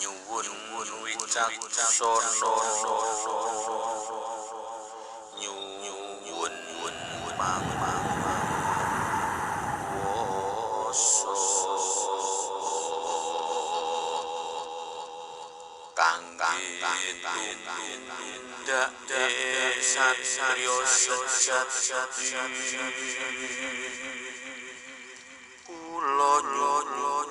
nyuwun wicaksana nyuwun pangwasa kangge tumindak satriya sejati kula tumindak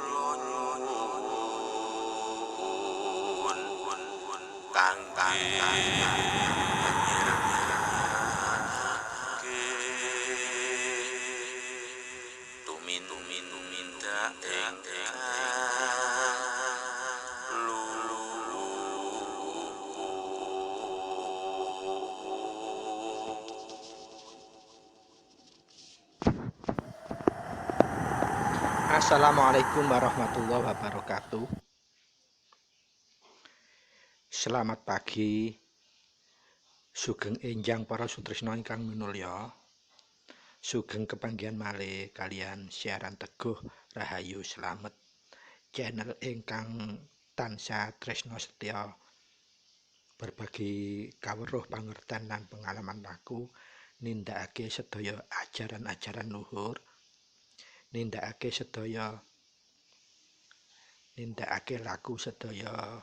Assalamualaikum warahmatullahi wabarakatuh. Selamat pagi, sugeng enjang para sutresna ingkang minulya. Sugeng kepanggihan malih kalian siaran Teguh Rahayu Slamet, channel ingkang tansah tresna setya berbagi kawruh pangerten lan pengalaman laku, nindakake sedaya ajaran-ajaran luhur, nindakake laku sedaya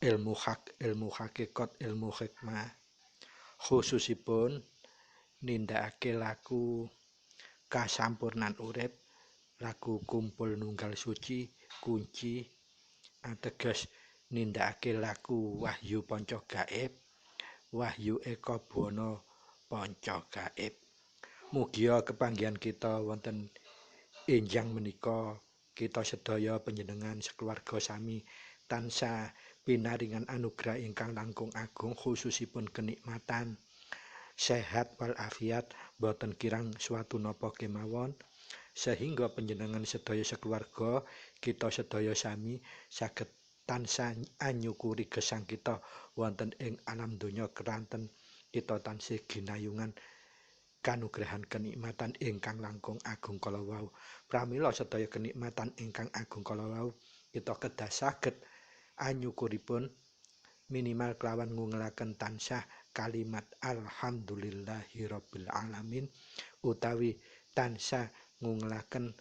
ilmu hak, ilmu hakikat, ilmu hikmah, khususipun nindakake laku kasampurnan urip, laku kumpul nunggal suci, kunci, ateges nindakake laku wahyu panca gaib, wahyu eka buwana panca gaib. Mugia kepanggihan kita wonten enjang menika kita sedaya panjenengan sekeluarga sami tansah pinaringan anugerah ingkang langkung agung, khususipun kenikmatan sehat walafiat boten kirang suatu napa kemawon, sehingga panjenengan sedaya sekeluarga kita sedaya sami saged tansah anyukuri gesang kita wonten ing alam donya keranten kita tansih ginayungan kanugrahan kenikmatan ingkang langkung agung kala wau. Pramila sedaya kenikmatan ingkang agung kala wau kita kedah saged anyukuripun minimal kelawan ngungelaken tansah kalimat alhamdulillahirabbil alamin, utawi tansah ngungelaken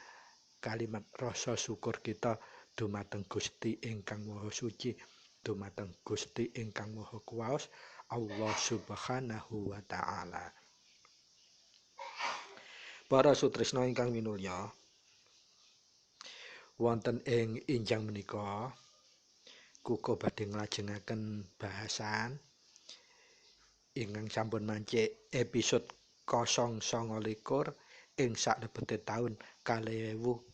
kalimat rasa syukur kita dumateng Gusti ingkang Maha Suci, dumateng Gusti ingkang Maha Kuwaos, Allah Subhanahu wa taala. Para sutresna ingkang minulya, wonten ing enjang menika kuko badhe nglajengaken bahasan ingkang sampun mancik episode 029 ing salebete taun 2022.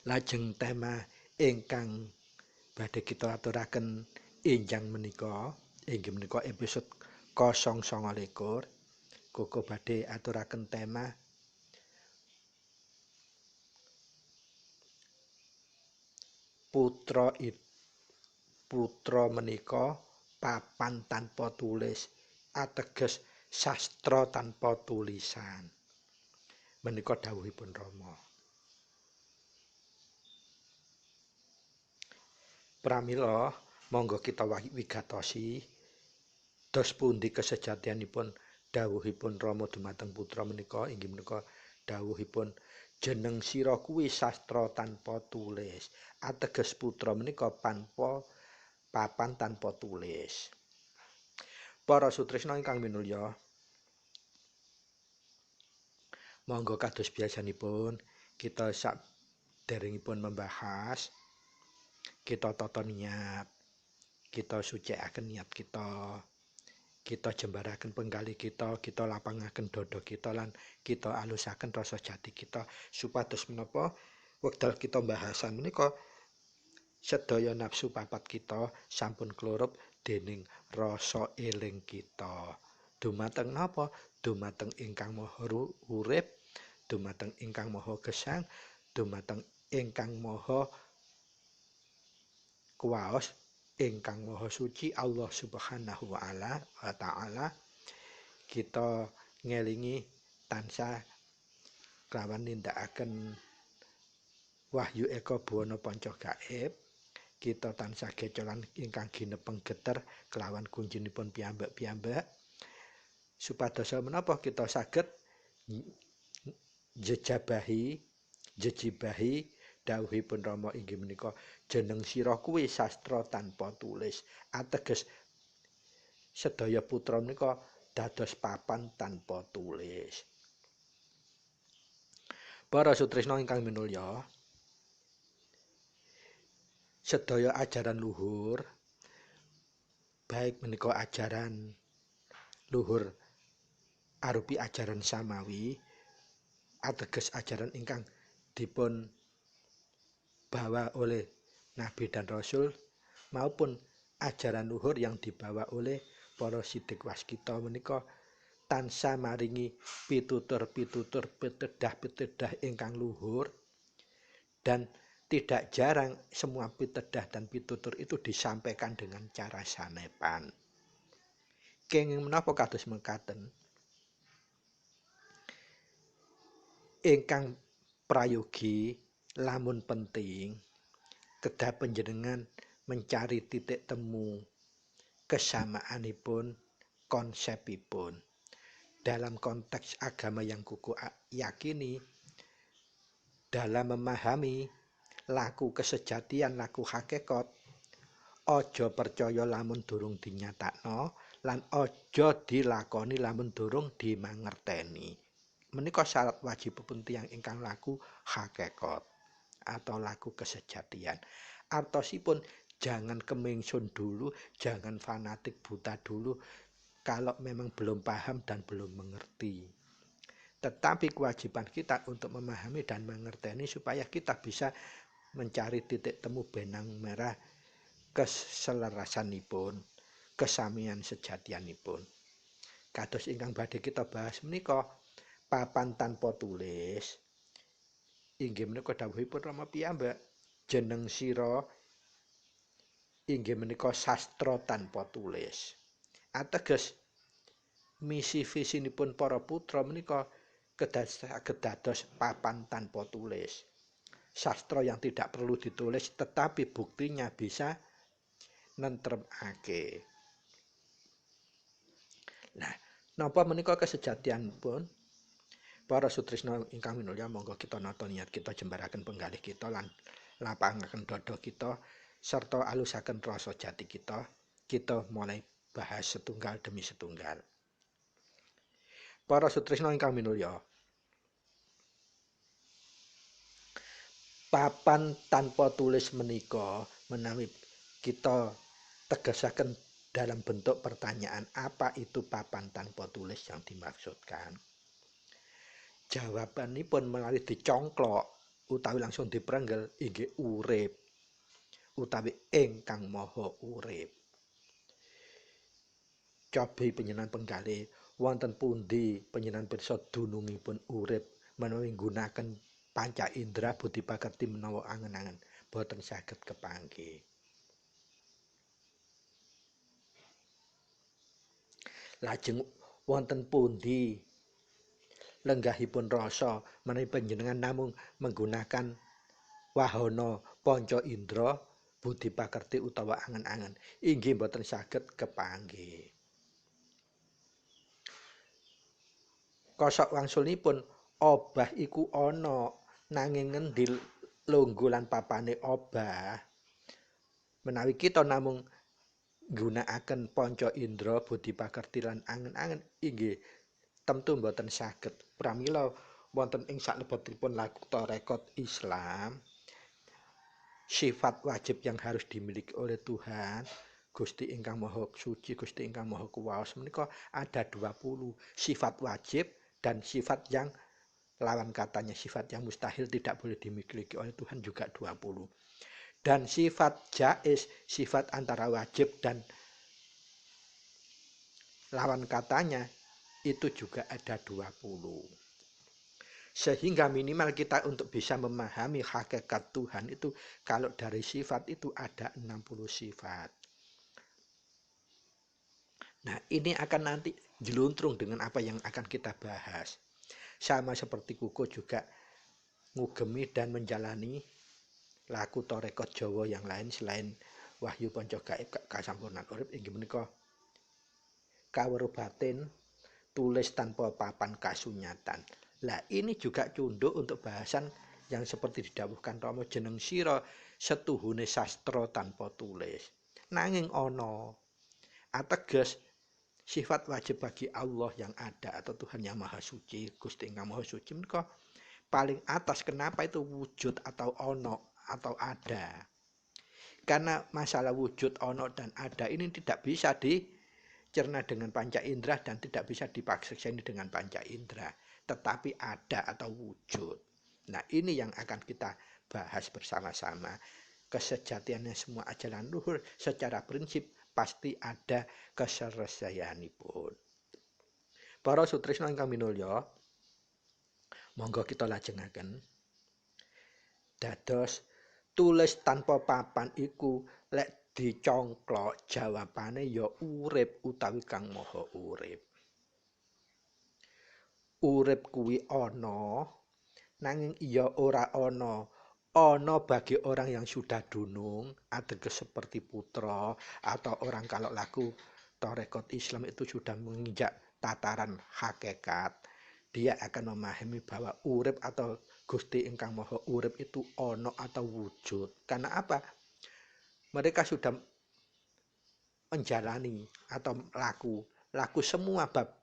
Lajeng tema ingkang badhe kita aturaken enjang menika inggih menika episode 029. Kuko badhe aturaken tema putra menika papan tanpa tulis, ateges sastra tanpa tulisan. Menika dawuhipun Rama. Pramila monggo kita wigatosi Dos pundi kesejatianipun dawuhipun Rama dumateng putra menika inggih menika dawuhipun jeneng sira kuwi sastra tanpa tulis. Ateges putra menika papan tanpa tulis. Para sutresna ingkang minulya, monggo kados biasanipun kita saderengipun membahas, kita tata niat, kita sucikaken niat kita jembaraken penggalih kita lapangaken dada kita lan kita alusaken rasa jati kita supados menapa wekdal kita bahasan menika sedaya nafsu papat kita sampun klerup dening rasa eling kita. Dumateng napa? Dumateng ingkang maha urip, dumateng ingkang maha gesang, dumateng ingkang maha kuwaos, ingkang maha suci Allah Subhanahu wa taala. Kita ngelingi tansah kelawan nindakaken wahyu eka buwana panca gaib, kita tansah gecolan ingkang ginepeng geter kelawan kunjinipun piyambak-piyambak supados menapa kita saged jejibahi dawuhipun Rama inggih menika jeneng sira kuwi sastra tanpa tulis. Ateges sedaya putra menika dados papan tanpa tulis. Para sutresna ingkang minulya, sedaya ajaran luhur baik menika ajaran luhur arupi ajaran samawi, ateges ajaran ingkang dipun bawa oleh Nabi dan Rasul maupun ajaran luhur yang dibawa oleh para sidik waskita menika tansah maringi pitutur-pitutur pitedah-pitedah ingkang luhur, dan tidak jarang semua pitedah dan pitutur itu disampaikan dengan cara sanepan. Kenging menapa kados mekaten? Ingkang prayogi lamun penting kedah panjenengan mencari titik temu kesamaanipun konsepipun dalam konteks agama yang kuku yakini, dalam memahami laku kesejatian, laku hakikat, ojo percaya lamun durung dinyatakno lan ojo dilakoni lamun durung dimangerteni. Menika syarat wajibipun tiyang ingkang laku hakikat atau laku kesejatian. Artosipun jangan kemengsun dulu, jangan fanatik buta dulu kalau memang belum paham dan belum mengerti. Tetapi kewajiban kita untuk memahami dan mengerteni supaya kita bisa mencari titik temu benang merah keselarasanipun, kesamian sejatianipun. Kados ingkang badhe kita bahas menika papan tanpa tulis. Inggih menika dawuhipun Rama piyambak, jeneng sira inggih menika sastra tanpa tulis. Ateges misi visinipun para putra menika kedados papan tanpa tulis. Sastra yang tidak perlu ditulis tetapi buktinya bisa nentremake. Nah, napa menika kesejatianipun? Para sutresna ingkang minulya, monggo kita nata niat kita jembaraken penggalih kita lan lapangaken dada kita serta alusaken rasa jati kita. Kita mulai bahas setunggal demi setunggal. Para sutresna ingkang minulya, papan tanpa tulis menika menawi kita tegasaken dalam bentuk pertanyaan, apa itu papan tanpa tulis yang dimaksudkan? Jawabanipun menawi dicongklok utawi langsung diprenggel inggih urip utawi ingkang maha urip. Cobi panjenengan penggalih wonten pundi panjenengan pirsa dunungipun urip menawi nggunakaken panca indera budi pakerti menawa angen-angen boten saged kepanggih. Lajeng wonten pundi lenggahipun rasa menawi panjenengan namung menggunakan wahana panca indra budi pakerti utawa angen-angen inggih boten saged kepanggih. kosok wangsulipun obah iku ana nanging ngendi lungguh lan papane obah. Menawi kita namung nggunakaken panca indra budi pakerti lan angen-angen inggih tentu mboten saged. Pramila wonten ing salebetipun laku tarekat Islam, sifat wajib yang harus dimiliki oleh Tuhan Gusti ingkang Maha Suci, Gusti ingkang Maha Kuwasa menika ada 20 sifat wajib dan sifat yang lawan katanya, sifat yang mustahil tidak boleh dimiliki oleh Tuhan juga 20. Dan sifat jaiz, sifat antara wajib dan lawan katanya itu juga ada 20. Sehingga minimal kita untuk bisa memahami hakikat Tuhan itu kalau dari sifat itu ada 60 sifat. Nah, ini akan nanti jeluntrung dengan apa yang akan kita bahas. Sama seperti Kuko juga ngugemi dan menjalani laku tarekat Jawa yang lain selain Wahyu Panca Gaib kasampurnan urip inggih menika kaweruh batin tulis tanpa papan kasunyatan. Lah ini juga cunduk untuk bahasan yang seperti didhawuhkan Rama jeneng sira setuhune sastra tanpa tulis. Nanging ana ateges sifat wajib bagi Allah yang ada atau Tuhan yang Maha Suci, Gusti ingkang Maha Suci menika paling atas. Kenapa itu wujud atau ono atau ada? Karena masalah wujud ono dan ada ini tidak bisa dicerna dengan panca indera dan tidak bisa dipakseni dengan panca indera, tetapi ada atau wujud. Nah, ini yang akan kita bahas bersama-sama. Kesejatiannya semua ajaran luhur secara prinsip pasti ada keselesaianipun. Para sutresna ingkang minulya, monggo kita lajengaken. Dados tulis tanpa papan iku lek dicongklok jawabane ya urip utawi kang maha urip. Urip kuwi ana nanging iya ora ana. Ana bagi orang yang sudah dunung, ateges seperti putra atau orang kalau laku tarekat Islam itu sudah menginjak tataran hakikat, dia akan memahami bahwa urip atau Gusti ingkang Maha Urip itu ana atau wujud. Karena apa? Mereka sudah menjalani atau laku semua bab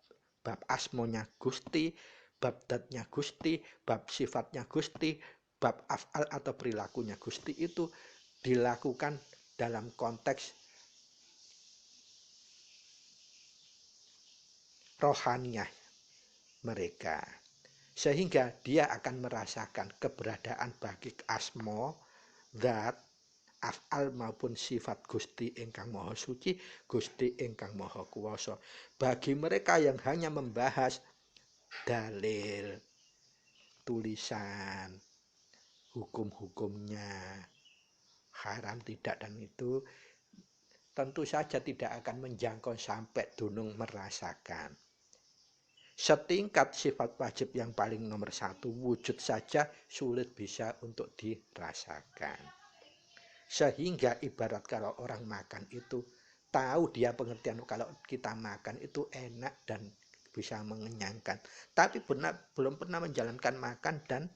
asmonya Gusti, bab datnya Gusti, bab sifatnya Gusti, bab af'al atau perilakunya Gusti itu dilakukan dalam konteks rohaniah mereka. Sehingga dia akan merasakan keberadaan bagi asmo, zat, af'al maupun sifat Gusti ingkang Maha Suci, Gusti ingkang Maha Kuwasa. Bagi mereka yang hanya membahas dalil, tulisan, hukum-hukumnya, haram tidak dan itu tentu saja tidak akan menjangkau sampai dunung merasakan. Setingkat sifat wajib yang paling nomor 1 wujud saja sulit bisa untuk dirasakan. Sehingga ibarat kalau orang makan itu tahu dia pengertian kalau kita makan itu enak dan bisa mengenyangkan, tapi belum pernah menjalankan makan dan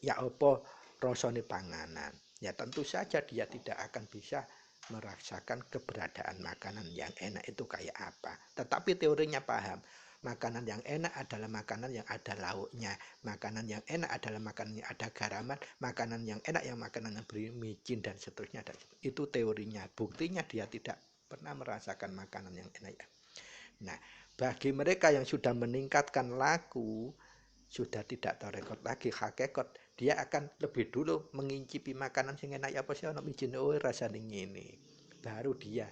ya apa rasane panganan, ya tentu saja dia tidak akan bisa merasakan keberadaan makanan yang enak itu kayak apa. Tetapi teorinya paham, makanan yang enak adalah makanan yang ada lauknya, makanan yang enak adalah makanan yang ada garaman, makanan yang enak yang makanan yang beri micin dan seterusnya. Itu teorinya, buktinya dia tidak pernah merasakan makanan yang enak. Nah, bagi mereka yang sudah meningkatkan laku, sudah tidak tarekat lagi hakikat, dia akan lebih dulu mengincipi makanan sing enak apa sih ana micin oh rasane ngene. Baru dia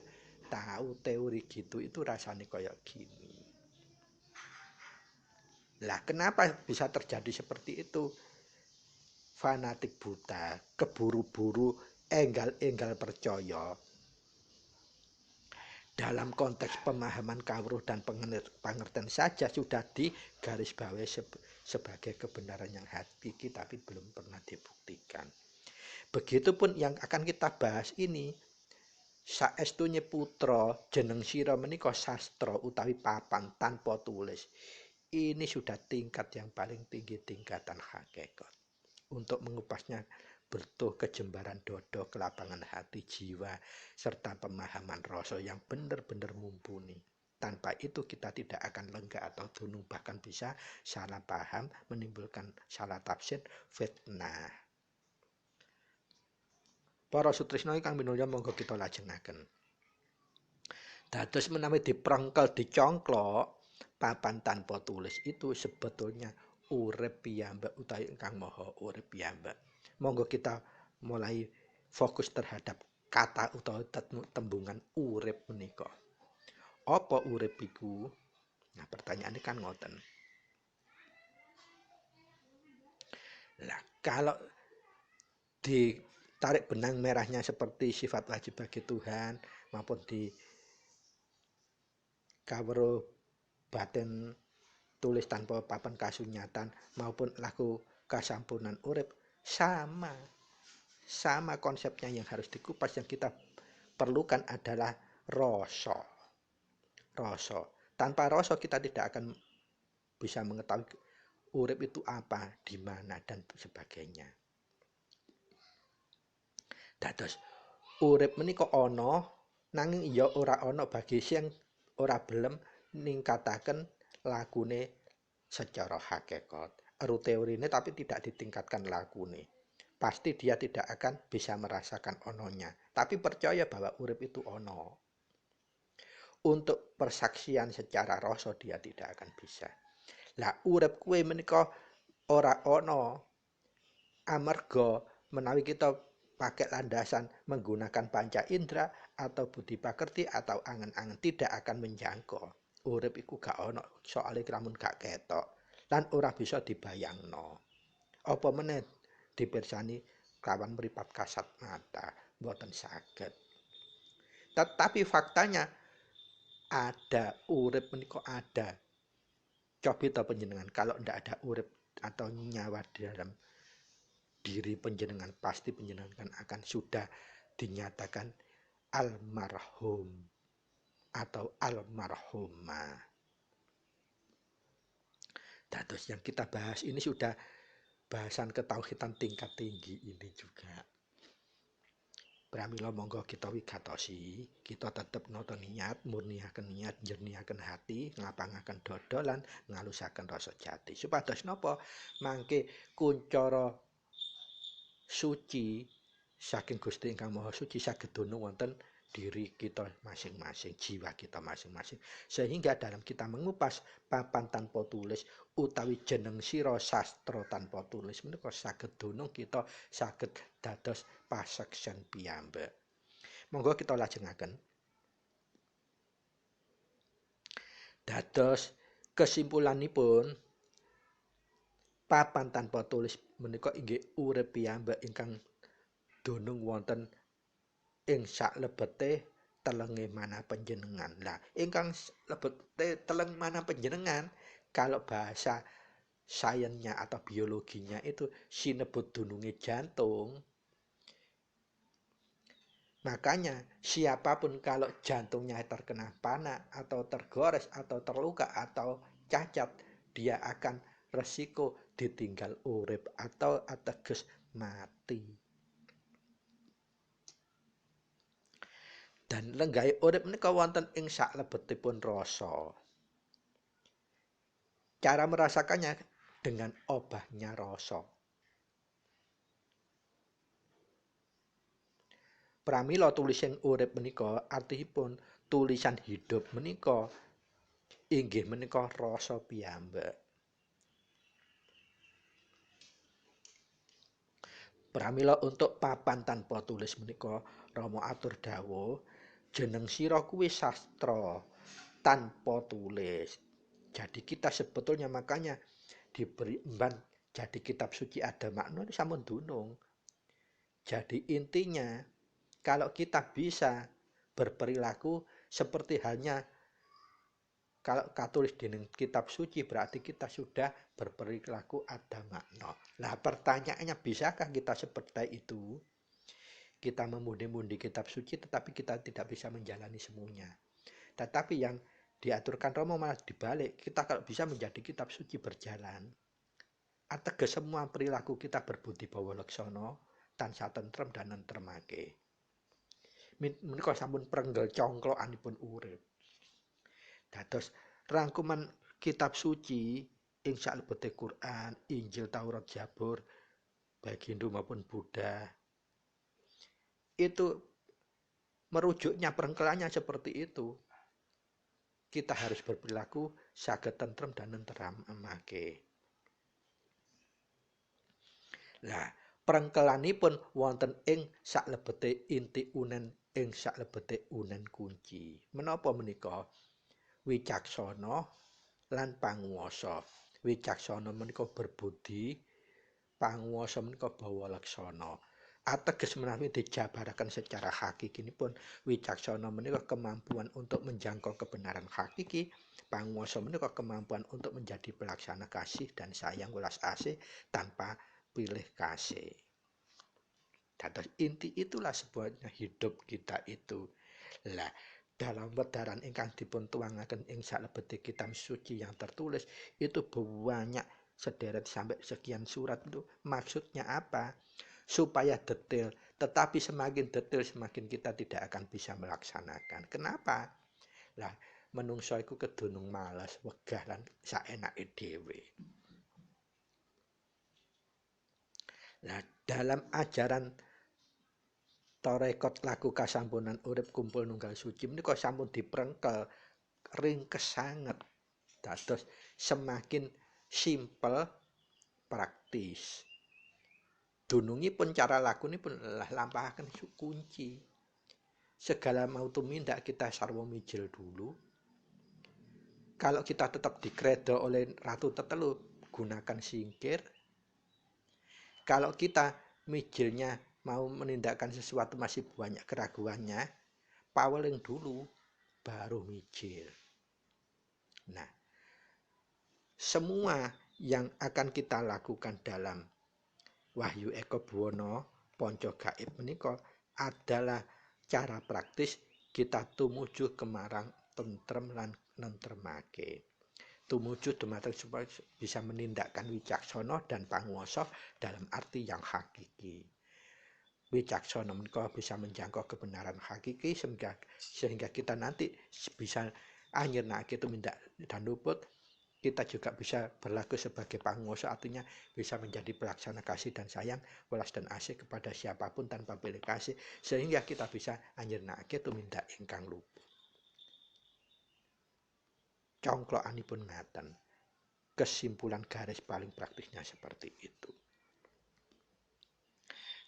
tahu teori gitu itu rasane kayak gini. Lah kenapa bisa terjadi seperti itu? Fanatik buta, keburu-buru, enggal-enggal percaya. Dalam konteks pemahaman kawruh dan pengertian saja sudah digarisbawahi sebagai kebenaran yang hakiki tapi belum pernah dibuktikan. Begitupun yang akan kita bahas ini, saestunye putra jeneng sira menika sastra utawi papan tanpa tulis. Ini sudah tingkat yang paling tinggi, tingkatan hakikat. Untuk mengupasnya butuh kejembaran dodo, kelapangan hati jiwa, serta pemahaman rasa yang benar-benar mumpuni. Tanpa itu kita tidak akan lega atau dunung, bahkan bisa salah paham, menimbulkan salah tafsir, fitnah. Para sutrisna ingkang minulya monggo kita lajengaken. Dados menawi diprengkel dicongklok, papan tanpa tulis itu sebetulnya urip piyambak utawi ingkang maha urip piyambak. Monggo kita mulai fokus terhadap kata utawa tembungan urip menika. Apa urip iku? Nah, pertanyaannya kan ngoten. Lah, kalau ditarik benang merahnya seperti sifat wajib bagi Tuhan maupun di kawruh batin tulis tanpa papan kasunyatan maupun laku kasampunan urip sama konsepnya. Yang harus dikupas, yang kita perlukan adalah rasa. Tanpa rasa kita tidak akan bisa mengetahui urip itu apa, di mana, dan sebagainya. Dados urip menika ana, nanging ya ora ana bagi sing ora belem ningkataken lakune secara hakikat. Eru teorine tapi tidak ditingkatkan lakune. Pasti dia tidak akan bisa merasakan ononya. Tapi percaya bahwa urip itu ono. Untuk persaksian secara rasa dia tidak akan bisa. Lah urip kuwe menika ora ono amarga menawi kita pakai landasan menggunakan panca indera atau budi pakerti atau angen-angen, tidak akan menjangkau. Urip iku gak ono, soalnya lamun gak ketok lan ora bisa dibayangno. Apa meneh dipirsani kawan mripat kasat mata, mboten saged. Tetapi faktanya ada, urip menika ada. Cobi ta panjenengan, kalau ndak ada urip atau nyawa di dalam diri panjenengan, pasti panjenengan akan sudah dinyatakan almarhum atau almarhumah. Dados yang kita bahas ini sudah bahasan ketauhidan tingkat tinggi ini juga. Pramila monggo kita wigatosi, kita tetep nata niat, murniaken niat, jernihaken hati, ngapangaken dodo lan ngalusaken rasa jati. Supados napa? Mangke kuncara suci saking Gusti ingkang Maha Suci saged dunung wonten diri kita masing-masing, jiwa kita masing-masing. Sehingga dalam kita mengupas papan tanpa tulis utawi jeneng sira sastra tanpa tulis menika saged dunung kita saged dados paseksen piyambak. Monggo kita lajengaken. Dados kesimpulanipun, papan tanpa tulis menika inggih urip piyambak ingkang dunung wonten ing saklebete telenge mana panjenengan. Lah, ingkang lebete teleng mana panjenengan, kalau bahasa sainsnya atau biologinya itu sinebut dununge jantung. Makanya siapapun kalau jantungnya terkena panah atau tergores atau terluka atau cacat, dia akan resiko ditinggal urip atau ateges mati. Dan lenggahe urip menika wonten ing saklebetipun rasa. Cara merasakannya dengan obahnya rasa. Pramila tulisan urip menika artipun tulisan hidup menika inggih menika rasa piyambak. Pramila untuk papan tanpa tulis menika Rama atur dawuh, jeneng sira kuwi sastra tanpa tulis. Jadi kita sebetulnya makanya diberi emban jadi kitab suci ada makna sampun dunung. Jadi intinya kalau kita bisa berperilaku seperti halnya kalau katulis di kitab suci, berarti kita sudah berperilaku ada makna. Nah, pertanyaannya, bisakah kita seperti itu? kita memundi-mundi kitab suci tetapi kita tidak bisa menjalani semuanya. Tetapi yang diaturkan Romo malah dibalik, kita kalau bisa menjadi kitab suci berjalan, ateges semua perilaku kita berbudi bawa leksono, tansah tentrem dan nentremake. Menika sampun prenggel congklokanipun urip. Dados rangkuman kitab suci ing salebete Quran, Injil, Taurat, Zabur, baik Hindu maupun Buddha, itu merujuknya perengkelannya seperti itu. Kita harus berperilaku saged tentrem dan nentremake. Lah, prengkelanipun wonten ing salebete inti unen ing salebete unen kunci. Menapa menika? Wicaksana lan panguwasa. Wicaksana menika berbudi, panguwasa menika bawa laksana. Ateges menawi dijabaraken secara hakikinipun, wicaksana menika kemampuan untuk menjangkau kebenaran hakiki, panguwasa menika kemampuan untuk menjadi pelaksana kasih dan sayang welas asih tanpa pilih kasih. Dados inti itulah sebuahnya hidup kita itu. Lah, dalam wedaran ingkang dipun tuangaken ing salebete kitab suci yang tertulis itu banyak sederet sampai sekian surat itu. Maksudnya apa? Supaya detail, tetapi semakin detail semakin kita tidak akan bisa melaksanakan. Kenapa? Lah, menungso iku kedunung malas, wegah lan saenake dhewe. Nah, dalam ajaran Torekot laku kasampunan urip kumpul nunggal suci menika sampun diprengkel ringkes sanget. Dados semakin simpel, praktis. Dunungipun cara lakunipun lampahaken kunci. Segala mau tumindak kita sarwa mijil dulu. Kalau kita tetap dikredo oleh Ratu Tetelu, gunakan singkir. Kalau kita mijilnya mau menindakkan sesuatu masih banyak keraguannya, paweling dulu baru mijil. Nah, semua yang akan kita lakukan dalam Wahyu Eko Buwono Ponco Gaib menika adalah cara praktis kita tumuju kemarang tentrem lan nentremake. Tumuju dumateng supaya bisa menindakkan wicaksana dan panguwasa dalam arti yang hakiki. Wicaksana menika bisa menjangkau kebenaran hakiki sehingga kita nanti bisa anyirnake tumindak dan luput. Kita juga bisa berlaku sebagai panguwasa, artinya bisa menjadi pelaksana kasih dan sayang, welas dan asih kepada siapapun tanpa pilih kasih, sehingga kita bisa anyirnake tumindak ingkang luput. Congklokanipun ngaten. Kesimpulan garis paling praktisnya seperti itu.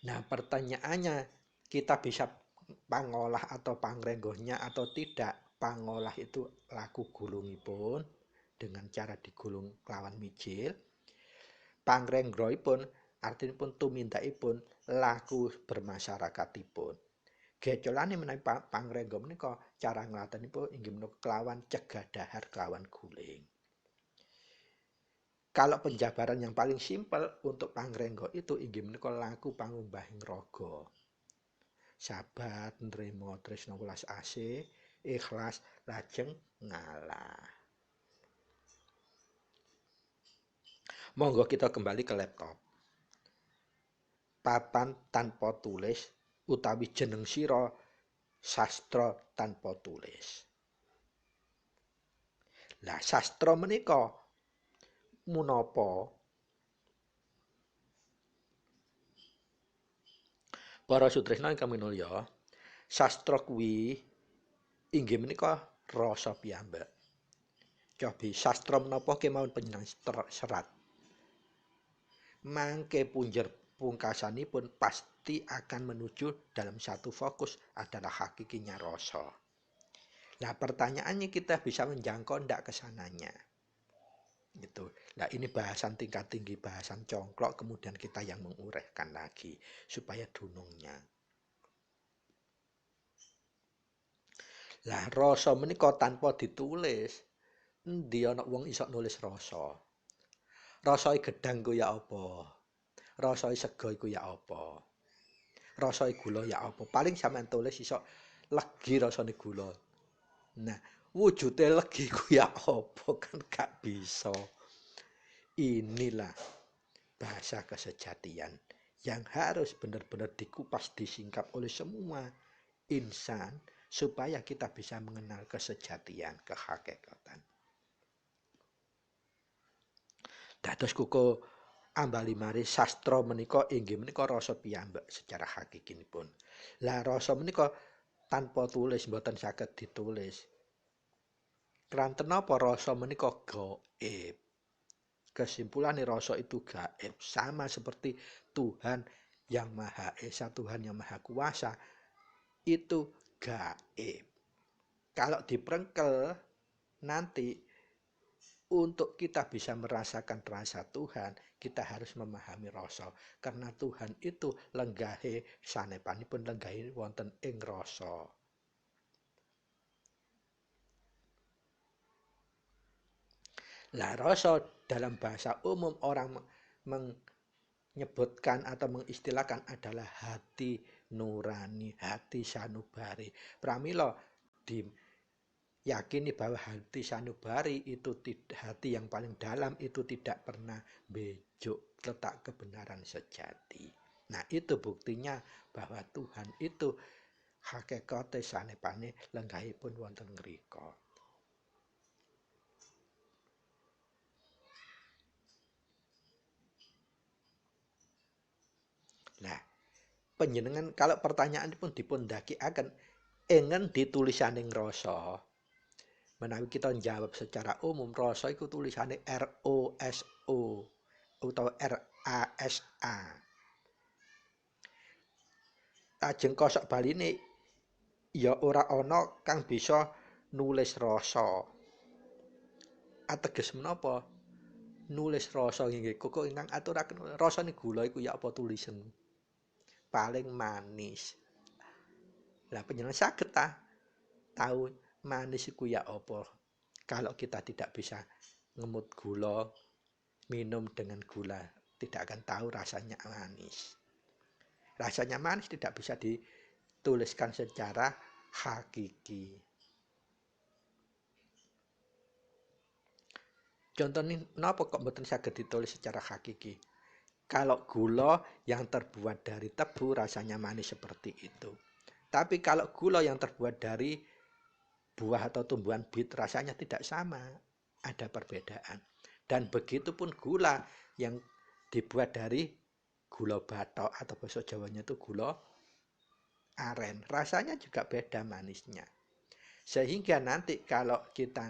Nah, pertanyaannya, kita bisa pangolah atau pangrenggohnya atau tidak? Pangolah itu laku gulungipun dengan cara digulung kelawan mijil. Pangrenggohipun artinipun tumindakipun laku bermasyarakatipun. Gecolane menawi pangrenggo menika cara nglatenipun inggih menika kelawan cegah dahar kelawan guling. Kalau penjabaran yang paling simpel untuk pangrenggo itu inggih menika laku pangumbahing raga. Sabat, nrimo, tresna welas asih, ikhlas, lajeng ngalah. Monggo kita kembali ke laptop. Papan tanpa tulis utawi jeneng sira sastra tanpa tulis. Lah sastra menika menapa? Para sutresna ingkang minulya, sastra kuwi inggih menika rasa piyambak. Cobi sastra menapa kemawon panjenengan serat. Mangke punjer pungkasanipun pasti akan menuju dalam satu fokus adalah hakikinya rasa. Nah, pertanyaannya kita bisa menjangkau ndak ke sananya. Gitu. Nah, ini bahasan tingkat tinggi, bahasan congklok, kemudian kita yang menguraikan lagi supaya dunungnya. Lah, rasa menika tanpa ditulis, endi ana wong iso nulis rasa. Rasane gedang ku ya apa? Rasane sego iku ya apa? rasane gula ya apa? Paling sampean tulis iso legi rasane gula. Nah, wujude legi ku ya apa kan gak bisa. Inilah bahasa kesejatian yang harus benar-benar dikupas, disingkap oleh semua insan supaya kita bisa mengenal kesejatian, kehakikatan. Dados kuko ambali mari sastra menika inggih menika rasa piyambak secara hakikinipun. Lah rasa menika tanpa tulis mboten saged ditulis. Keranten napa rasa menika gaib. Kesimpulannya rasa itu gaib, sama seperti Tuhan yang Maha Esa, Tuhan yang Maha Kuasa itu gaib. Kalau diperengkel nanti untuk kita bisa merasakan rasa Tuhan, kita harus memahami rasa. Karena Tuhan itu lenggahe sanepanipun lenggahe wonten ing rasa. Lah rasa dalam bahasa umum orang menyebutkan atau mengistilahkan adalah hati nurani, hati sanubari. Pramila diyakini bahwa hati sanubari itu hati yang paling dalam itu tidak pernah bejuk letak kebenaran sejati. Nah itu buktinya bahwa Tuhan itu hakikate sanepane lenggahipun wonten ngrika. Nah, panjenengan kalau pertanyaan pun dipundhakiaken engen ditulisaning rasa. Menawi kita jawab secara umum, rasa iku tulisane ROSO utawa RASA. Lajeng kosok baline ya ora ana kang bisa nulis rasa. Ateges menapa? Nulis rasa nggih kok ingkang aturaken rasane gula iku ya apa tulisen. Paling manis. Lah panjenengan saged tahu manis iku ya apa? Kalau kita tidak bisa ngemut gula, minum dengan gula, tidak akan tahu rasanya manis. Rasanya manis tidak bisa dituliskan secara hakiki. Contohnya, kenapa kok mboten saged ditulis secara hakiki? Kalau gula yang terbuat dari tebu rasanya manis seperti itu. Tapi kalau gula yang terbuat dari buah atau tumbuhan bit rasanya tidak sama. Ada perbedaan. Dan begitu pun gula yang dibuat dari gula batok atau bahasa Jawanya itu gula aren. Rasanya juga beda manisnya. Sehingga nanti kalau kita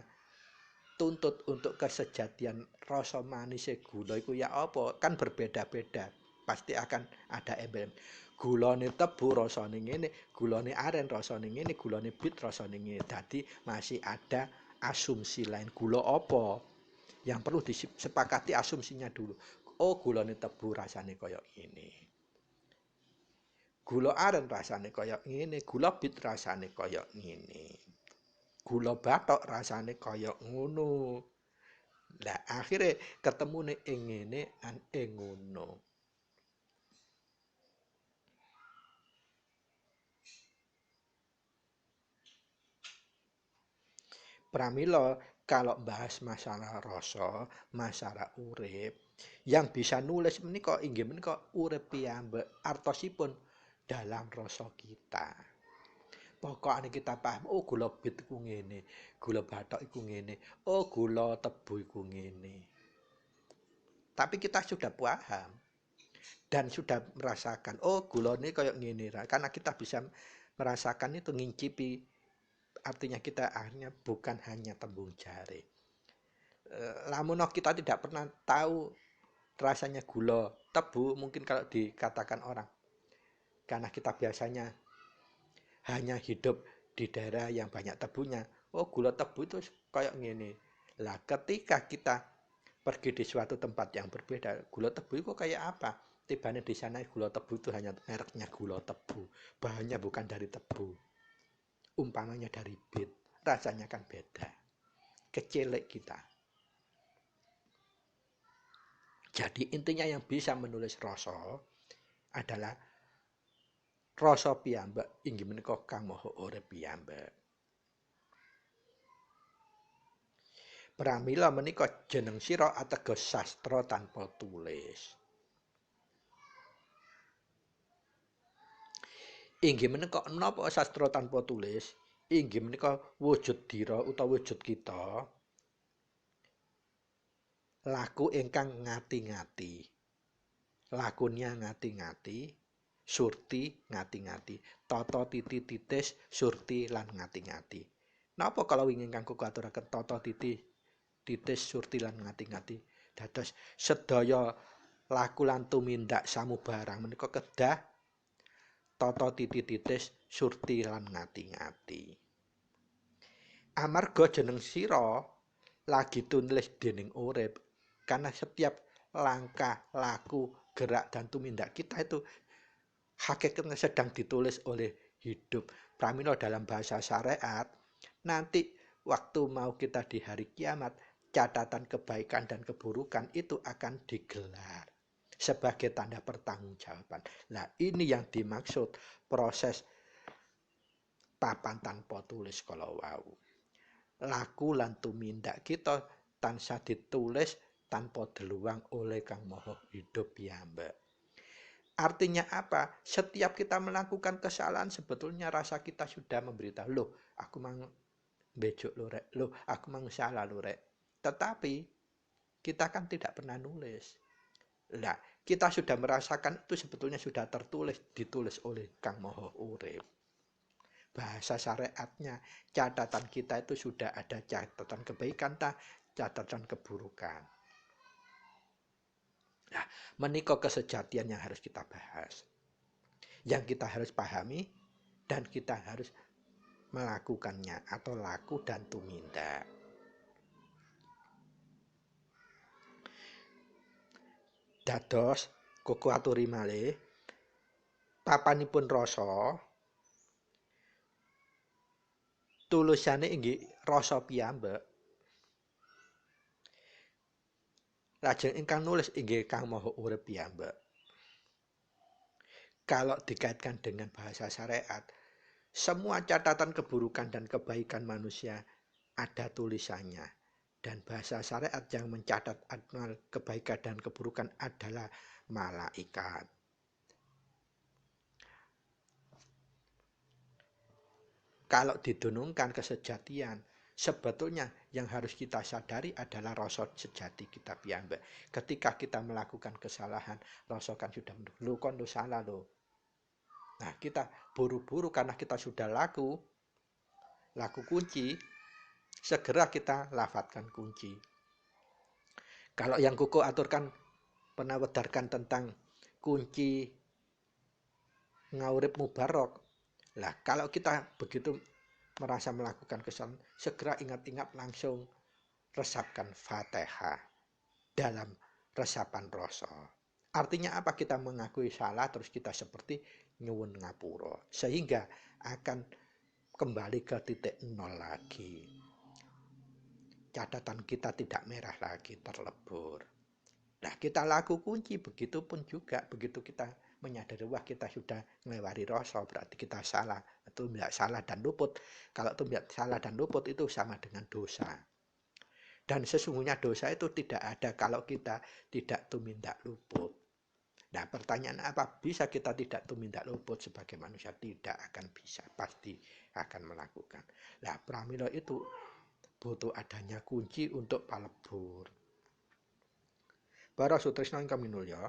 tuntut untuk kesejatian rasa manisnya gula itu ya apa? Kan berbeda-beda. Pasti akan ada embel. Gulane tebu rasane ngene, gulane aren rasane ngene, gulane bit rasane ngene. Dadi masih ada asumsi lain. Gula apa? Yang perlu disepakati asumsinya dulu. Oh, gulane tebu rasane kaya ngene. Gula aren rasane kaya ngene, gula bit rasane kaya ngene. Gula batok rasane kaya ngono. Lah akhirnya ketemune ing ngene lan ing ngono. Pramila kalau bahas masalah rasa, masalah urip, yang bisa nulis menika inggih menika urip piyambak artosipun dalam rasa kita. Pokoknya kita paham, oh gula bit iku ngene, gula batok iku ngene, oh gula tebu iku ngene. Tapi kita sudah paham dan sudah merasakan, oh gula ini kayak ngene. Karena kita bisa merasakan itu, ngincipi, artinya kita akhirnya bukan hanya tembung jari. Lamun kita tidak pernah tahu rasanya gula tebu, mungkin kalau dikatakan orang, karena kita biasanya hanya hidup di daerah yang banyak tebunya, oh gula tebu itu kayak gini. Lah ketika kita pergi di suatu tempat yang berbeda, gula tebu itu kayak apa? Tibanya di sana gula tebu itu hanya mereknya gula tebu, bahannya bukan dari tebu, umpamanya dari bit, rasanya kan beda. Kecelek kita. Jadi intinya yang bisa menulis rasa adalah rasa piyambak inggih menika Kang Maha Urip piyambak. Pramila menika jeneng sira ateges sastra tanpa tulis. Inggih menika napa sastra tanpa tulis? Inggih menika wujud dira utawa wujud kita laku ingkang ngati-ngati. Lakunya ngati-ngati, surti ngati-ngati, tata titi titis surti lan ngati-ngati. Napa kalau ingin kanggo aturaken tata titi titis surti lan ngati-ngati? Dados sedaya laku lan tumindak samubarang menika kedah tata titi titis surti lan ngati-ngati. Amarga jeneng sira lagi tulis dening urip, karena setiap langkah, laku, gerak dan tumindak kita itu hakikatnya sedang ditulis oleh hidup. Pramila dalam bahasa syariat, nanti waktu mau kita di hari kiamat, catatan kebaikan dan keburukan itu akan digelar sebagai tanda pertanggungjawaban. Nah, ini yang dimaksud proses papan tanpa tulis kalau wau. Laku lan tumindak kita tansah ditulis tanpa deluang oleh Kang Maha Hidup piyambak. Artinya apa? Setiap kita melakukan kesalahan sebetulnya rasa kita sudah memberitahu, loh aku mang bejok lo rek, loh aku mang salah lo rek. Tetapi kita kan tidak pernah nulis. Nah, kita sudah merasakan itu sebetulnya sudah tertulis, ditulis oleh Kang Maha Urip. Bahasa syariatnya, catatan kita itu sudah ada catatan kebaikan, catatan keburukan. Nah, menika kesejatian yang harus kita bahas. Yang kita harus pahami dan kita harus melakukannya atau laku dan tumindak. Dados koko aturi malih papanipun rasa tulisane inggih rasa piyambak. Lajeng ingkang nulis inggih Kang Maha Urip piyambak. Kalau dikaitkan dengan bahasa syariat, semua catatan keburukan dan kebaikan manusia ada tulisannya. Dan bahasa syariat yang mencatat amal kebaikan dan keburukan adalah malaikat. Kalau didunungkan kesejatian, sebetulnya yang harus kita sadari adalah rasa sejati kita piyambak. Ketika kita melakukan kesalahan, rasa kan sudah lu kon lu salah lo. Nah, kita buru-buru karena kita sudah laku kunci, segera kita lafadzkan kunci. Kalau yang kuku aturkan pernah wedarkan tentang kunci ngaurip mubarok. Lah, kalau kita begitu merasa melakukan kesalahan, segera ingat-ingat langsung resapkan Fatihah dalam resapan rasa. Artinya apa? Kita mengakui salah terus kita seperti nyuwun ngapura, sehingga akan kembali ke titik nol lagi. Catatan kita tidak merah lagi, terlebur. Nah, kita laku kunci, begitu pun juga begitu kita menyadari wah kita sudah melewati rasa, berarti kita salah atau tidak salah dan luput. Kalau tidak salah dan luput itu sama dengan dosa. Dan sesungguhnya dosa itu tidak ada kalau kita tidak tumindak luput. Nah, pertanyaan apa? Bisa kita tidak tumindak luput sebagai manusia? Tidak akan bisa, pasti akan melakukan. Nah, pramila itu butuh adanya kunci untuk palebur. Para sutresna ingkang minulya,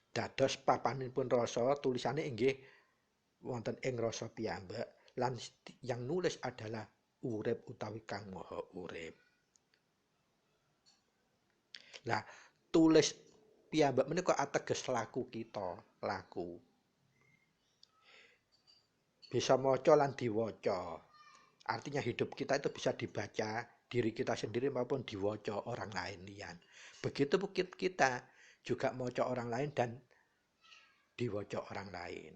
dados papanipun rasa tulisane inggih wonten ing rasa piyambak lan yang nulis adalah urip utawi Kang Maha Urip. Lah, tulis piyambak menika ateges laku kita, laku. Bisa maca lan diwaca. Artinya hidup kita itu bisa dibaca diri kita sendiri maupun diwaca orang lain lian. Begitu kita juga maca orang lain dan diwaca orang lain.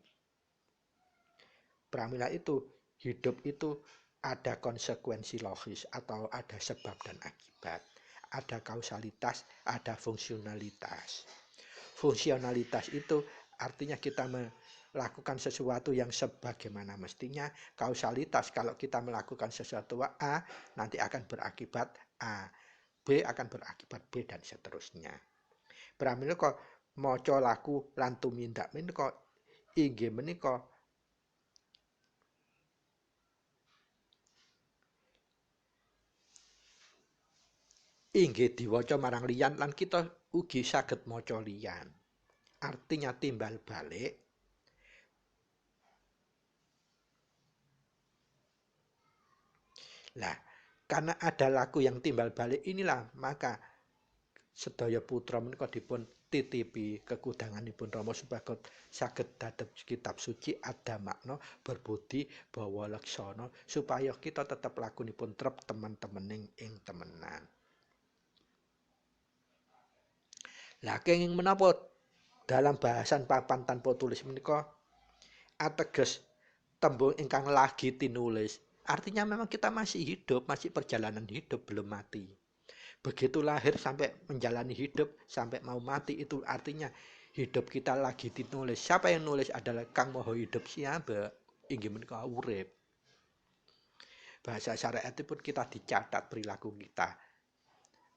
Pramila itu hidup itu ada konsekuensi logis atau ada sebab dan akibat. Ada kausalitas, ada fungsionalitas. Fungsionalitas itu artinya kita melakukan sesuatu yang sebagaimana mestinya. Kausalitas, kalau kita melakukan sesuatu A, nanti akan berakibat A. B akan berakibat B, dan seterusnya. Pramila maca laku lan tumindak menika inggih menika inggih diwaca marang liyan lan kita ugi saged maca liyan. Artinya timbal balik lah, karena ada laku yang timbal balik inilah maka sedaya putra menika dipun titipi kekudanganipun Rama supados saged dadep kitab suci ada makna berbudi bawa laksana supaya kita tetap lakunipun trep teman-temening ing temenan. Lah kenging menapa dalam bahasan papan tanpa tulis menika ateges tembung ingkang lagi tinulis. Artinya memang kita masih hidup, masih perjalanan hidup, belum mati. Begitu lahir sampai menjalani hidup, sampai mau mati, itu artinya hidup kita lagi ditulis. Siapa yang nulis adalah Kang Maha Hidup siapa? Inggih menika urip. Bahasa syariat pun kita dicatat perilaku kita,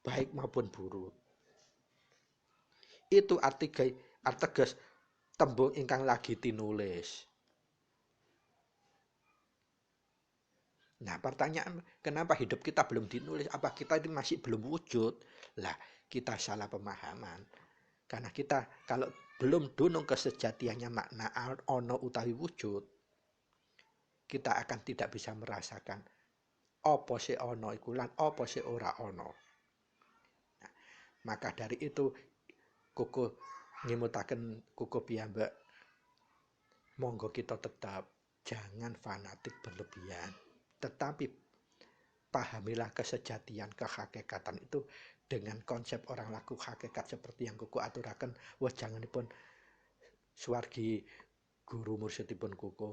baik maupun buruk. Itu ateges tembung ingkang lagi tinulis. Nah, pertanyaan, kenapa hidup kita belum dinulis? Apa kita ini masih belum wujud? Lah, kita salah pemahaman. Karena kita kalau belum dunung kesejatiannya makna ono utawi wujud, kita akan tidak bisa merasakan apa sih ono iku lan apa sih ora ono. Nah, maka dari itu kuku ngimutaken kuku piyambak, monggo kita tetap jangan fanatik berlebihan. Tetapi pahamilah kesejatian kehakikatan itu dengan konsep orang laku hakikat seperti yang kuku aturaken. Wah, janganipun swargi guru mursyidipun kuku.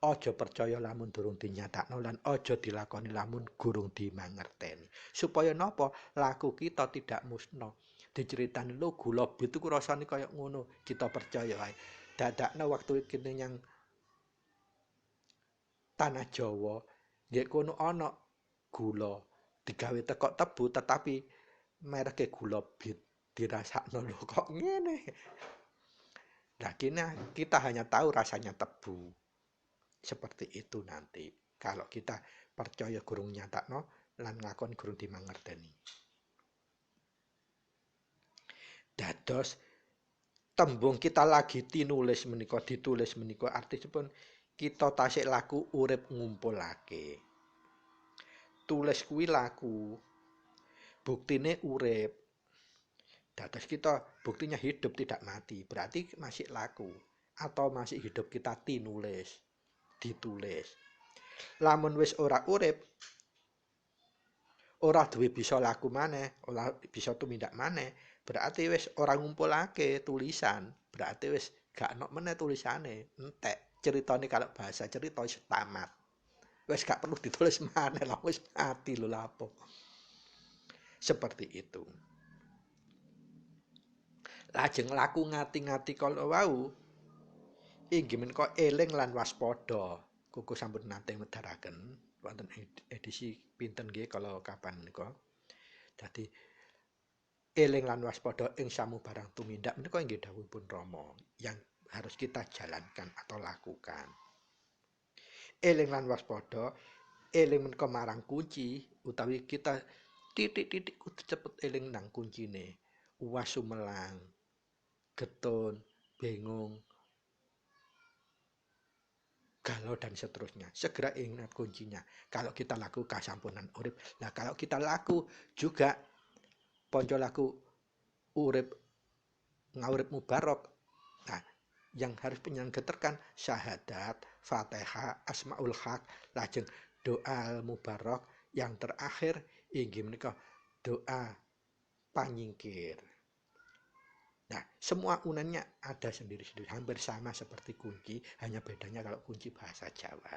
Aja percaya lamun durung dinyatakno lan aja dilakoni lamun gurung dimangerteni. Supaya napa? Laku kita tidak musnah. Diceritani lho gula bit iku rasane kaya ngono, kita percaya ae. Dadakno waktu kene yang tanah Jawa, nggih kono ana gula digawe teko tebu tetapi mereke gula bit dirasakno lho kok ngene. Nah, kita hanya tahu rasanya tebu. Seperti itu nanti. Kalau kita percaya gurung nyatakno lan ngakon gurung dimangerteni. Dados tembung kita lagi tinulis menika ditulis menika artisipun kita tasik laku urip ngumpulake. Tulis kuwi laku. Buktine urip. Dados kita buktinya hidup tidak mati, berarti masih laku atau masih hidup kita tinulis, ditulis. Lamun wis ora urip, ora duwe bisa laku maneh, ora bisa tumindak maneh, berarti wis ora ngumpulake tulisan, berarti wis gak ono meneh tulisane, entek. Ceritane kalau bahasa cerita wis tamat. Wis gak perlu ditulis maneh lah, wis mati lho lapo. Seperti itu. Lajeng laku ngati-ngati kala wau inggih menika eling lan waspada. Kuku sampun nate medharaken wonten edisi pinten nggih kala kapan menika. Dadi eling lan waspada ing samubarang tumindak menika inggih dawuhipun Rama yang harus kita jalankan atau lakukan. Eling lan waspada, eling menika marang kunci utawi kita titik-titik kudu cepet eling nang kuncine. Uwas sumelang, getun, bingung, galau dan seterusnya. Segera ingat kuncinya. Kalau kita laku kasampunan urip. Nah, kalau kita laku juga ponco laku urip ngaurip mubarok. Nah, yang harus penyanggeterkan syahadat, Fatihah, Asmaul Haq, lajeng doa mubarok yang terakhir inggih menika doa panyingkir. Nah, semua unannya ada sendiri-sendiri, hampir sama seperti kunci, hanya bedanya kalau kunci bahasa Jawa.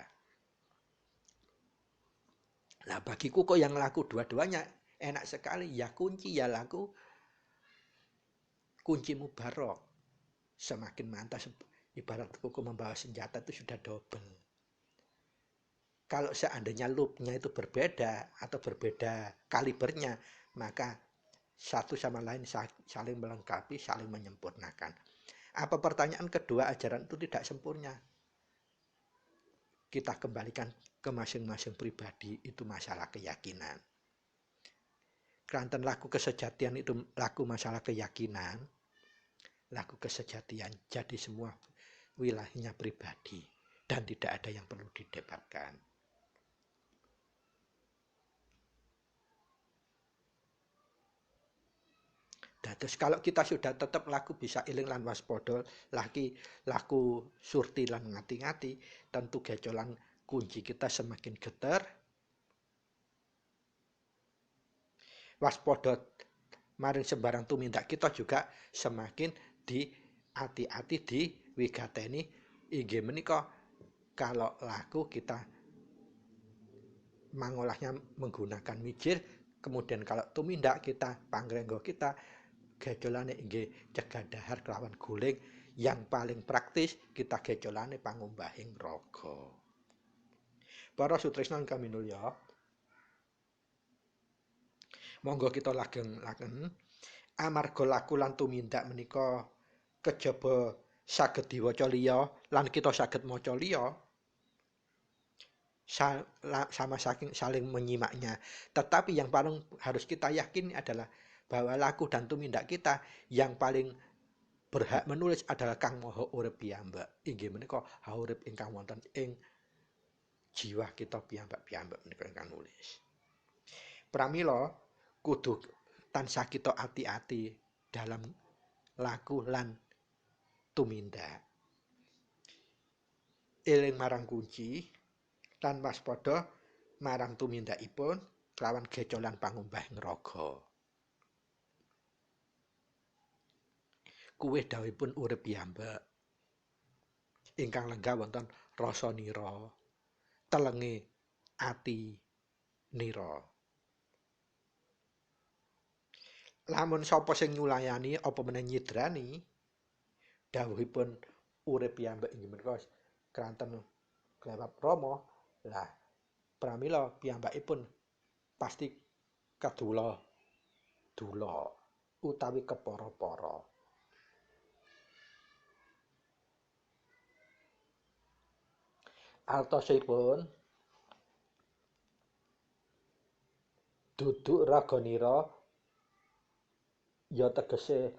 Nah, bagiku kok yang laku dua-duanya enak sekali, ya kunci ya laku, kunci mubarok. semakin mantap. Ibarat kuku membawa senjata itu sudah double. Kalau seandainya loopnya itu berbeda atau berbeda kalibernya, maka satu sama lain saling melengkapi, saling menyempurnakan. Apa pertanyaan kedua, ajaran itu tidak sempurna. Kita kembalikan ke masing-masing pribadi, itu masalah keyakinan. Keranten laku kesejatian itu laku masalah keyakinan, laku kesejatian jadi semua wilayahnya pribadi dan tidak ada yang perlu didebatkan. Terus kalau kita sudah tetap laku bisa iling lan waspada, laku surti lan ngati-ngati, tentu gecolan kunci kita semakin geter. Waspada maring sembarang tumindak kita juga semakin hati-hati diwigateni. Inggih menika kalau laku kita mangolahnya menggunakan mijil, kemudian kalau tumindak kita pangrenggo kita gecolane inggih cegah dahar kelawan guling, yang paling praktis kita gecolane pangumbahing raga. Para sutresna kami nulya, monggo kita lageng amarga laku lan tumindak menika kejaba saged diwaca liya lan kita saged maca liya, sama saling menyimaknya. Tetapi yang paling harus kita yakini adalah bahwa laku dan tumindak kita yang paling berhak menulis adalah Kang Maha Urip piyambak. Inggih menika haurip ingkang wonten ing jiwa kita piyambak menika ingkang nulis. Pramila kudu tansah kita ati-ati dalam laku lan tumindak. Eling marang kunci lan waspada marang tumindakipun kelawan gecolan pangumbahing raga. Kuweh dawuhipun urip piyambak ingkang lenggah wonten rasa nira, telenge ati nira. Lamun sapa sing nyulayani apa meneh nyidrani dawuhipun urip piyambak inggih menika kranten klewat Rama, lah pramila piyambakipun pasti kadula utawi kepara-para. Artosipun duduk raganira ya tegese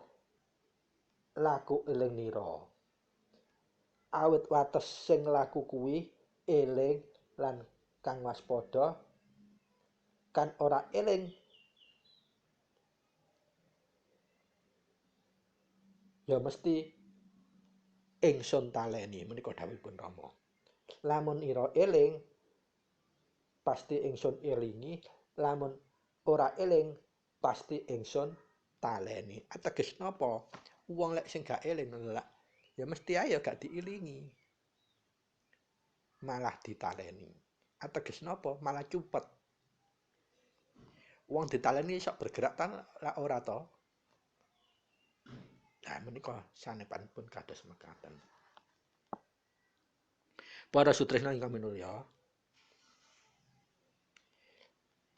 laku eling nira. Awit wates sing laku kuwi eling lan kang waspada, kan ora eling ya mesti ingsun taleni menika dawuhipun Rama. Lamun ira eling pasti ingsun elingi, lamun ora eling pasti ingsun taleni. Ateges napa? Wong lek sing gak eling lak ya mesti ayo gak diilingi. Malah ditaleni. Ateges napa? Malah cupet. Wong ditaleni sok bergerak tan lak ora to. Nah menika sanepanipun kados mekaten. Para sutresna ingkang minulya,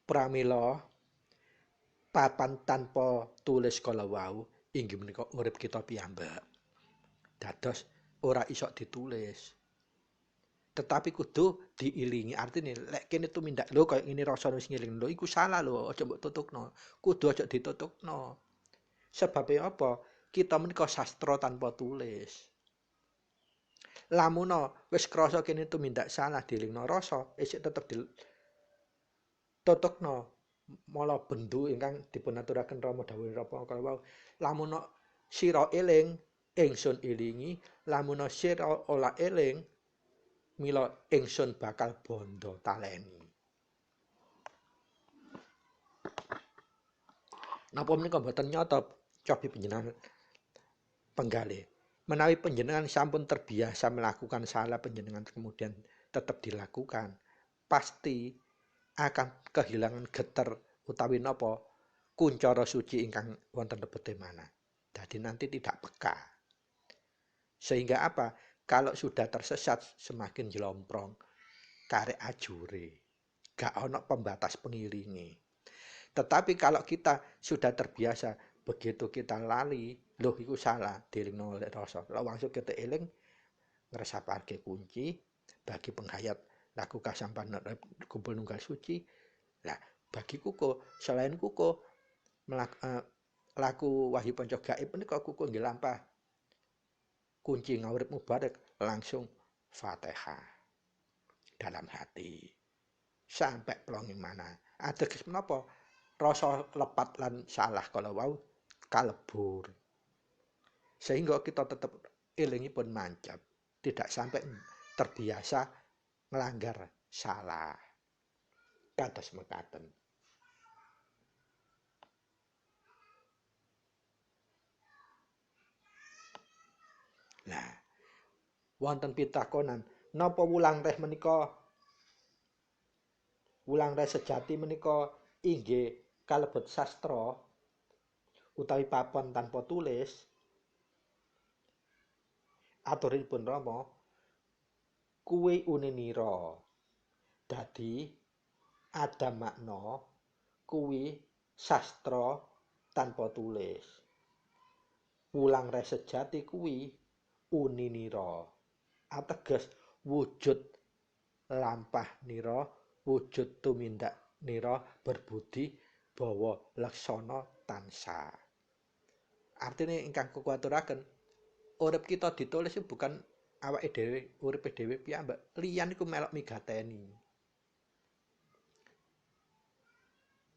pramila papan tanpa tulis kala wau inggih menika urip kita piyambak. Dados ora iso ditulis. Tetapi kudu diilingi. Artine lek kene tumindak lho kaya ngene rasane wis ngeling lho iku salah lho, aja mbok tutukno. Kudu aja ditutukno. Sebabe apa? Kita menika sastra tanpa tulis. Lamun wis krasa kene tumindak salah dilingno rasa, isih tetep ditutukno. Mala bendu ingkang dipunaturaken Rama dawuh Rama kala wau. Lamun sira eling, ingsun ilingi, lamun sira ora eling, mila ingsun bakal bondo taleni. Napa menika mboten nyata cobi panjenengan penggalih. Menawi panjenengan sampun terbiasa melakukan salah, panjenengan kemudian tetap dilakukan, pasti akan kehilangan geter utawi napa kuncara suci ingkang wonten lebete manah. Jadi nanti tidak peka. Sehingga apa? Kalau sudah tersesat semakin jelomprong, karek ajure. Gak ono pembatas pengiringi. Tetapi kalau kita sudah terbiasa, begitu kita lali, loh iku salah, dilingno oleh rasa. Langsung kita eling ngresapake kunci bagi penghayat laku kasampan kumpul nunggal suci. Lah, bagi kuko, selain kuko laku wahyu panca gaib menika kuko nggih lampah kunci ngawurip mubarek langsung Fatihah dalam hati sampai plonging mana. Ateges menapa? Rasa lepat lan salah kalau wau kalebur. Sehingga kita tetap elingipun mancap, tidak sampai terbiasa melanggar salah. Kados mekaten. Nah, wonten pitakonan, napa wulang reh menika? Wulang reh sejati menika inggih kalebet sastra utawi papan tanpa tulis. Aturipun Rama, kuwi uninira. Dadi ada makna kuwi sastra tanpa tulis. Wulang reh sejati kuwi uninira. Ateges wujud lampah nira, wujud tumindak nira berbudi bawa laksana tansah. Artinya ingkang kukuaturaken, urip kita ditulis bukan awake dhewe, uripe dhewe piyambak, liyan iku melok migateni.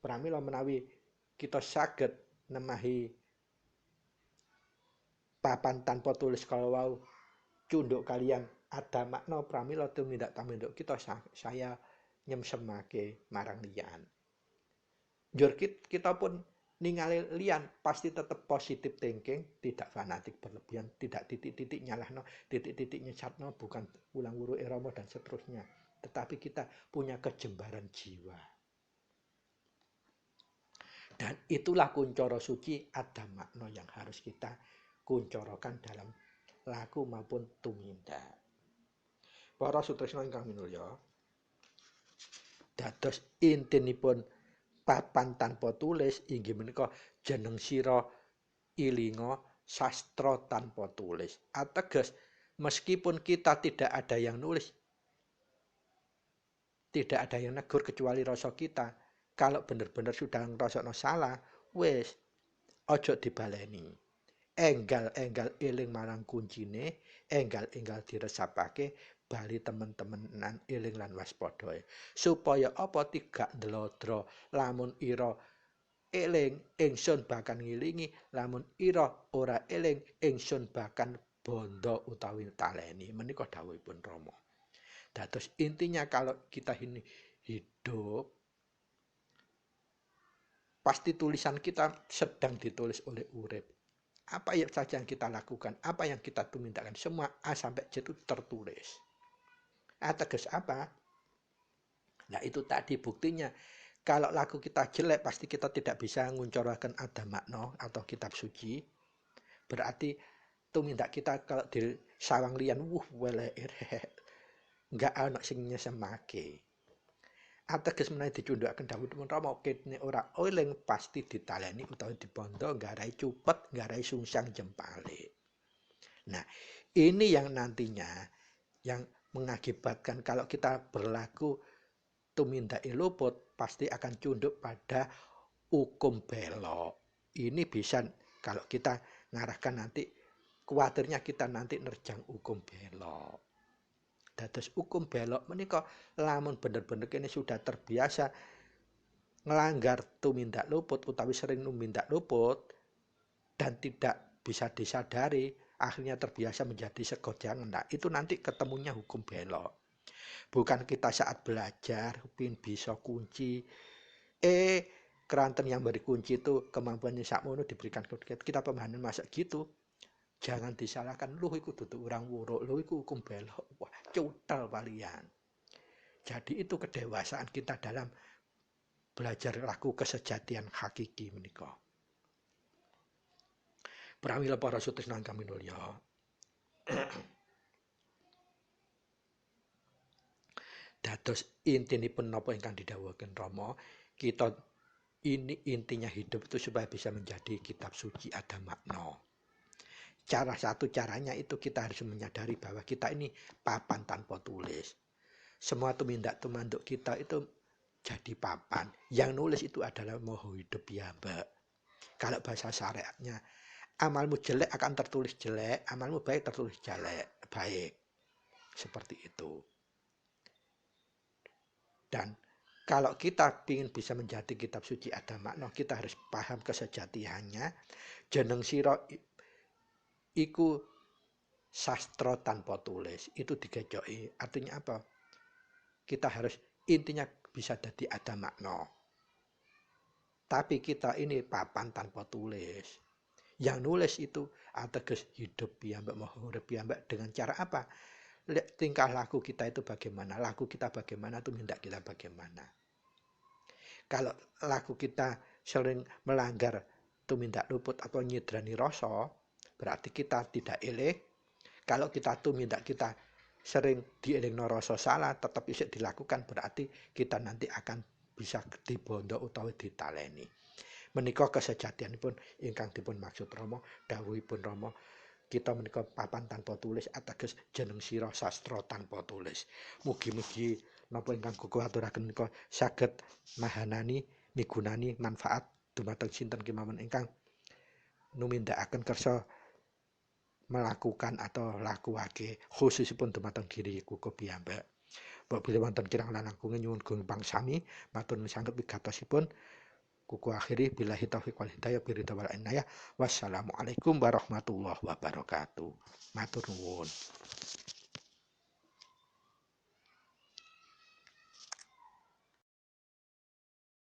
Pramila menawi kita saged nemahi papan tanpa tulis kalau wau cunduk kalian ada makna pramila tumindak taminduk kita saya nyemsemake marang liyan. Njur kita pun ningali liyan pasti tetap positif thinking, tidak fanatik berlebihan, tidak titik-titik nyalahno, titik-titik nyesatno, bukan ulang wuru Rama dan seterusnya. Tetapi kita punya kejembaran jiwa. Dan itulah kuncoro suci, ada makna yang harus kita kuncorokan dalam laku maupun tumindak. Para sutresna ingkang minulya, dados intinipun papan tanpa tulis inggih menika jeneng sira ilinga sastra tanpa tulis. Ateges meskipun kita tidak ada yang nulis, tidak ada yang negur kecuali rasa kita. Kalau benar-benar sudah ngrasakno salah, wis ojo dibaleni. Enggal-enggal eling marang kuncine, enggal-enggal diresapake, bali temen-temenan eling lan waspada. Supaya apa tidak ndelodro, lamun ira eling ingsun bakal ngilingi, lamun ira ora eling ingsun bakal bondo utawi taleni. Menika dawuhipun Rama. Dados intinya kalau kita ini hidup, pasti tulisan kita sedang ditulis oleh urip. Apa yang saja yang kita lakukan, apa yang kita tumindakkan, semua A sampai Z itu tertulis. Ateges apa? Nah itu tadi buktinya. Kalau laku kita jelek, pasti kita tidak bisa nguncurakan ada makna atau kitab suci. Berarti tumindak kita kalau di sawang liyan, wele nggak ana sing nyesemake. Ateges menawi dicundhukaken dawuhipun Rama, kene ora eling pasti ditaleni utawa dibondo nggarai cupet, nggarai sungsang jempale. Nah, ini yang nantinya yang mengakibatkan kalau kita berlaku tumindake luput pasti akan cunduk pada hukum belok. Ini bisa kalau kita ngarahkan nanti kuatirnya kita nanti nerjang hukum belok. Dados hukum belok menika lamun bener-bener kene sudah terbiasa ngelanggar tumindak luput utawi sering tumindak luput dan tidak bisa disadari, akhirnya terbiasa menjadi segojangan. Nah, itu nanti ketemunya hukum belok. Bukan kita saat belajar pin bisa kunci keranten yang beri kunci itu kemampuannya sakmono diberikan kita pemahaman masa gitu. Jangan disalahkan, lu iku dudu urang wuruk, lu iku hukum belok. Wah, cutal walian. Jadi itu kedewasaan kita dalam belajar laku kesejatian hakiki menika. Pramila para sutresna kami minulya. Dados intinipun napa ingkang didhawuhaken Rama, kita ini intinya hidup itu supaya bisa menjadi kitab suci ada makna. Satu caranya itu kita harus menyadari bahwa kita ini papan tanpa tulis. Semua tumindak tumanduk kita itu jadi papan. Yang nulis itu adalah moho hidup piyambak. Kalau bahasa syariatnya, amalmu jelek akan tertulis jelek, amalmu baik tertulis baik. Seperti itu. Dan kalau kita ingin bisa menjadi kitab suci ada makna, kita harus paham kesejatiannya. Jeneng sira iku sastra tanpa tulis. Itu digejoki. Artinya apa? Kita harus intinya bisa jadi ada makna. Tapi kita ini papan tanpa tulis. Yang nulis itu ateges hidup piyambak, moho urip piyambak dengan cara apa? Tingkah laku kita itu bagaimana? Laku kita bagaimana? Tumindak kita bagaimana? Kalau laku kita sering melanggar tumindak luput atau nyidrani rasa, berarti kita tidak eleh. Kalau kita tumindak kita sering dielingno rasa salah, tetap bisa dilakukan, berarti kita nanti akan bisa dibondo utawa ditaleni. Menika kesejatianipun ingkang dipun maksud Rama, dawuhipun Rama, kita menika papan tanpa tulis ateges jeneng sira sastra tanpa tulis. Mugi-mugi napa ingkang kuku aturaken menika saged mahanani migunani manfaat dumateng sinten kemawon ingkang numindakaken kersa melakukan atau lakuake khususipun dumateng diri kuku piyambak. Bila wonten kirang langkung nyuwun gumpang sami matur nuwun sanget wigatosipun. Kuku akhiri billahi taufiq wal hidayah biridha wal inayah. Wassalamualaikum warahmatullahi wabarakatuh. Matur nuwun.